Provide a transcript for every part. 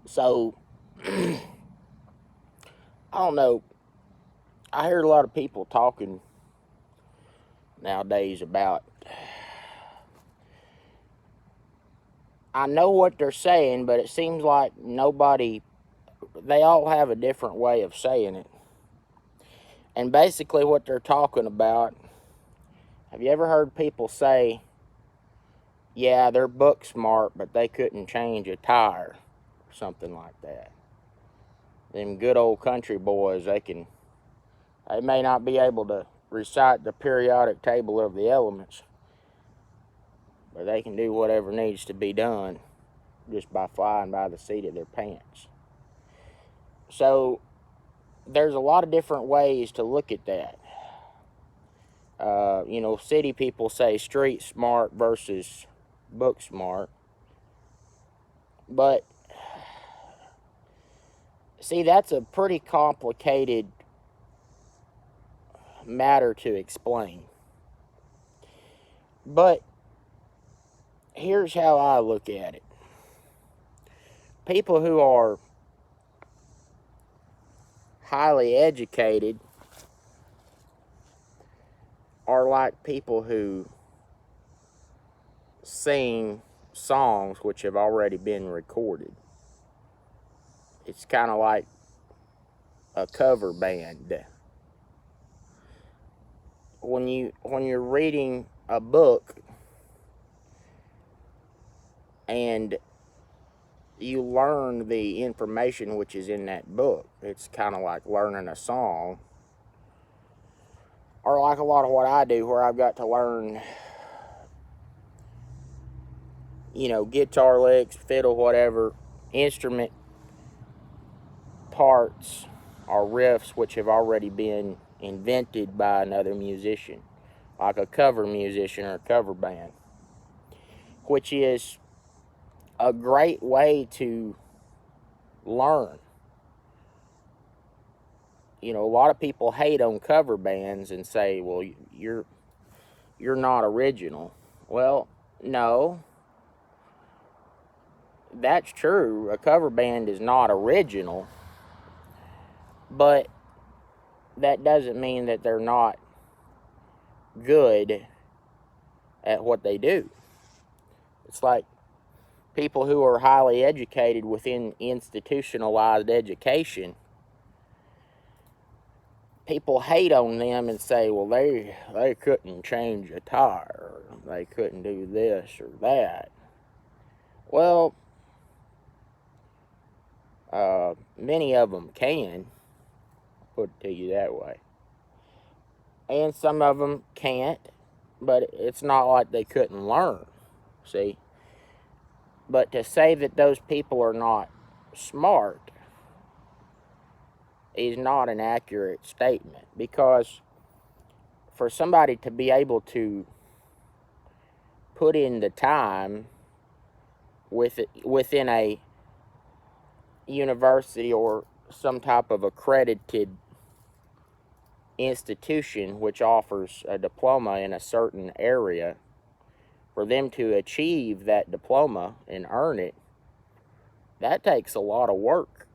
So, I don't know. I hear a lot of people talking nowadays about, I know what they're saying, but it seems like they all have a different way of saying it. And basically, what they're talking about, have you ever heard people say, yeah, they're book smart, but they couldn't change a tire, or something like that? Them good old country boys, they may not be able to recite the periodic table of the elements, but they can do whatever needs to be done just by flying by the seat of their pants. So there's a lot of different ways to look at that. City people say street smart versus book smart. But see, that's a pretty complicated matter to explain. But here's how I look at it. People who are highly educated are like people who sing songs which have already been recorded. It's kind of like a cover band. When you're reading a book and you learn the information which is in that book, it's kind of like learning a song, or like a lot of what I do, where I've got to learn, guitar licks, fiddle, whatever, instrument parts or riffs which have already been invented by another musician, like a cover musician or a cover band, which is a great way to learn. A lot of people hate on cover bands and say, well, you're not original. Well, no, that's true. A cover band is not original, but that doesn't mean that they're not good at what they do. It's like people who are highly educated within institutionalized education. People hate on them and say, well, they couldn't change a tire, or they couldn't do this or that. Well, many of them can, put it to you that way. And some of them can't, but it's not like they couldn't learn, see? But to say that those people are not smart is not an accurate statement, because for somebody to be able to put in the time within a university or some type of accredited institution which offers a diploma in a certain area, for them to achieve that diploma and earn it, that takes a lot of work.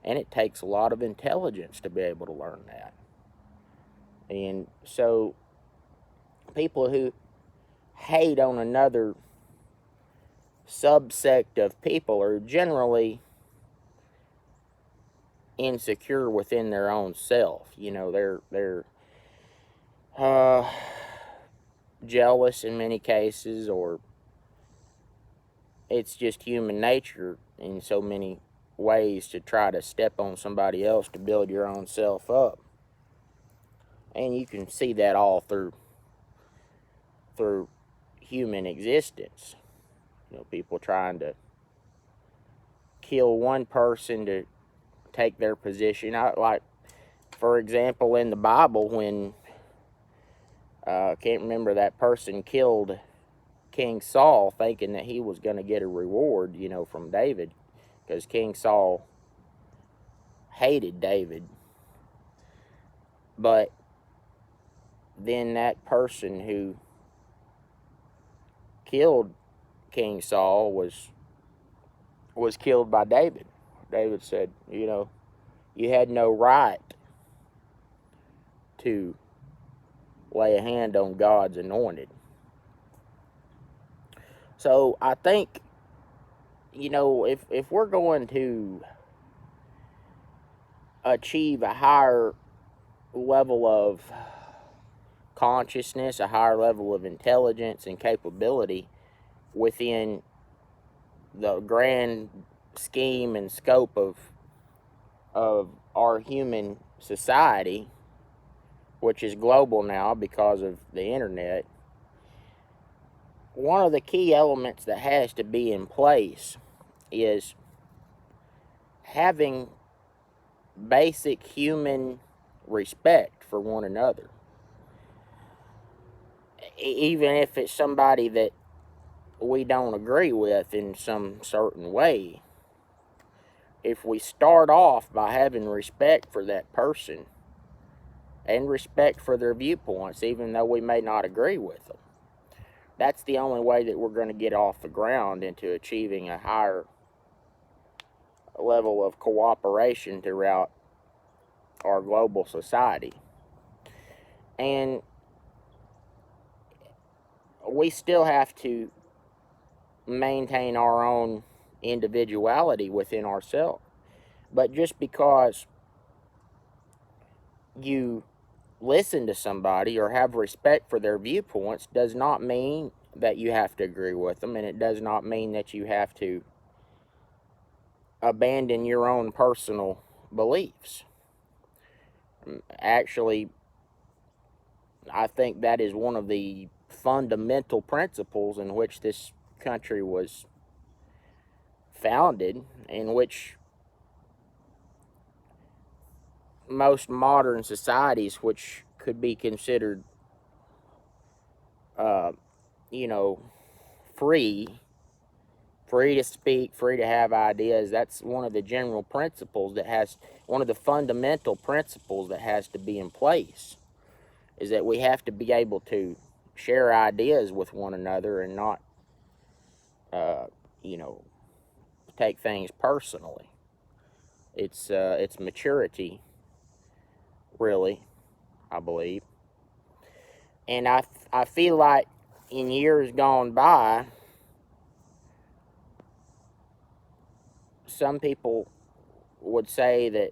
And it takes a lot of intelligence to be able to learn that. And so people who hate on another subsect of people are generally insecure within their own self. They're jealous in many cases, or it's just human nature in so many ways to try to step on somebody else to build your own self up. And you can see that all through human existence. People trying to kill one person to take their position. Like, for example, in the Bible, when I can't remember, that person killed King Saul thinking that he was going to get a reward, from David, because King Saul hated David. But then that person who killed King Saul was was killed by David. David said, you had no right to lay a hand on God's anointed. So I think, if we're going to achieve a higher level of consciousness, a higher level of intelligence and capability within the grand scheme and scope of our human society, which is global now because of the internet, one of the key elements that has to be in place is having basic human respect for one another. Even if it's somebody that we don't agree with in some certain way, if we start off by having respect for that person and respect for their viewpoints, even though we may not agree with them, that's the only way that we're going to get off the ground into achieving a higher level of cooperation throughout our global society. And we still have to maintain our own individuality within ourselves. But just because you listen to somebody or have respect for their viewpoints does not mean that you have to agree with them, and it does not mean that you have to abandon your own personal beliefs. Actually, I think that is one of the fundamental principles in which this country was founded, in which most modern societies, which could be considered, free to speak, free to have ideas, that's one of the general principles one of the fundamental principles that has to be in place, is that we have to be able to share ideas with one another and not, take things personally. It's maturity, really, I believe. And I feel like in years gone by, some people would say that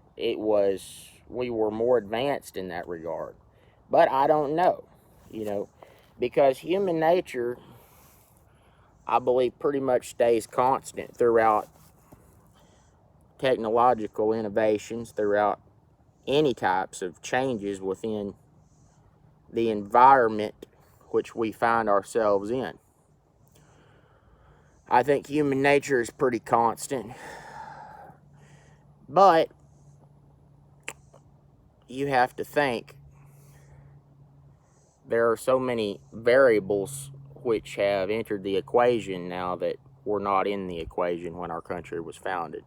we were more advanced in that regard. But I don't know, because human nature, I believe, pretty much stays constant throughout technological innovations, throughout any types of changes within the environment which we find ourselves in. I think human nature is pretty constant, but you have to think there are so many variables which have entered the equation now that were not in the equation when our country was founded.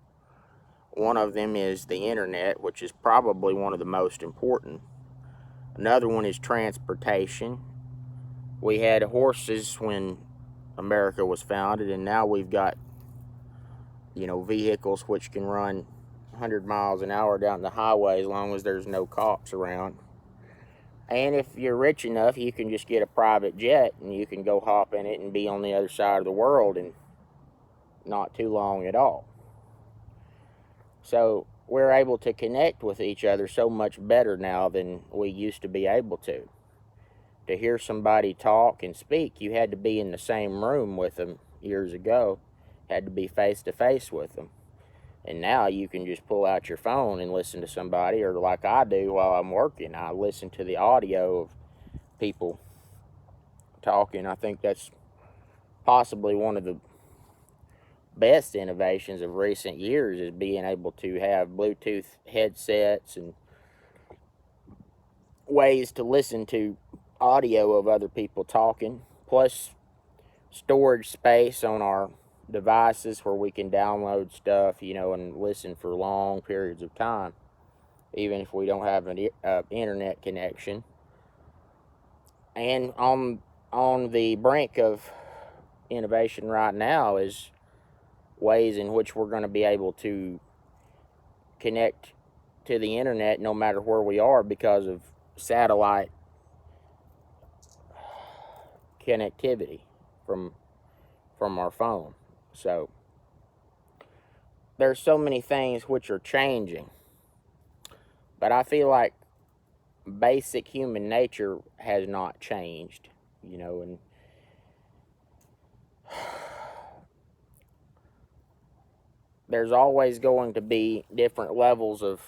One of them is the internet, which is probably one of the most important. Another one is transportation. We had horses when America was founded, and now we've got, vehicles which can run 100 miles an hour down the highway as long as there's no cops around. And if you're rich enough, you can just get a private jet and you can go hop in it and be on the other side of the world in not too long at all. So we're able to connect with each other so much better now than we used to be able to. To hear somebody talk and speak, you had to be in the same room with them years ago. Had to be face to face with them. And now you can just pull out your phone and listen to somebody, or like I do while I'm working, I listen to the audio of people talking. I think that's possibly one of the best innovations of recent years, is being able to have Bluetooth headsets and ways to listen to audio of other people talking, plus storage space on our devices where we can download stuff, and listen for long periods of time, even if we don't have an internet connection. And on the brink of innovation right now is ways in which we're going to be able to connect to the internet no matter where we are because of satellite connectivity from our phone. So there's so many things which are changing, but I feel like basic human nature has not changed, and there's always going to be different levels of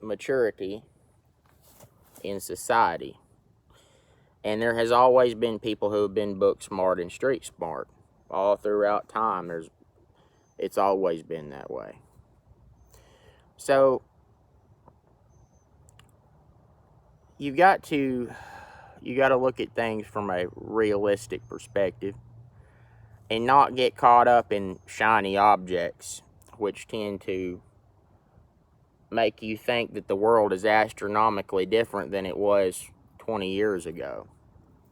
maturity in society. And there has always been people who have been book smart and street smart. All throughout time, it's always been that way. So you got to look at things from a realistic perspective and not get caught up in shiny objects, which tend to make you think that the world is astronomically different than it was 20 years ago.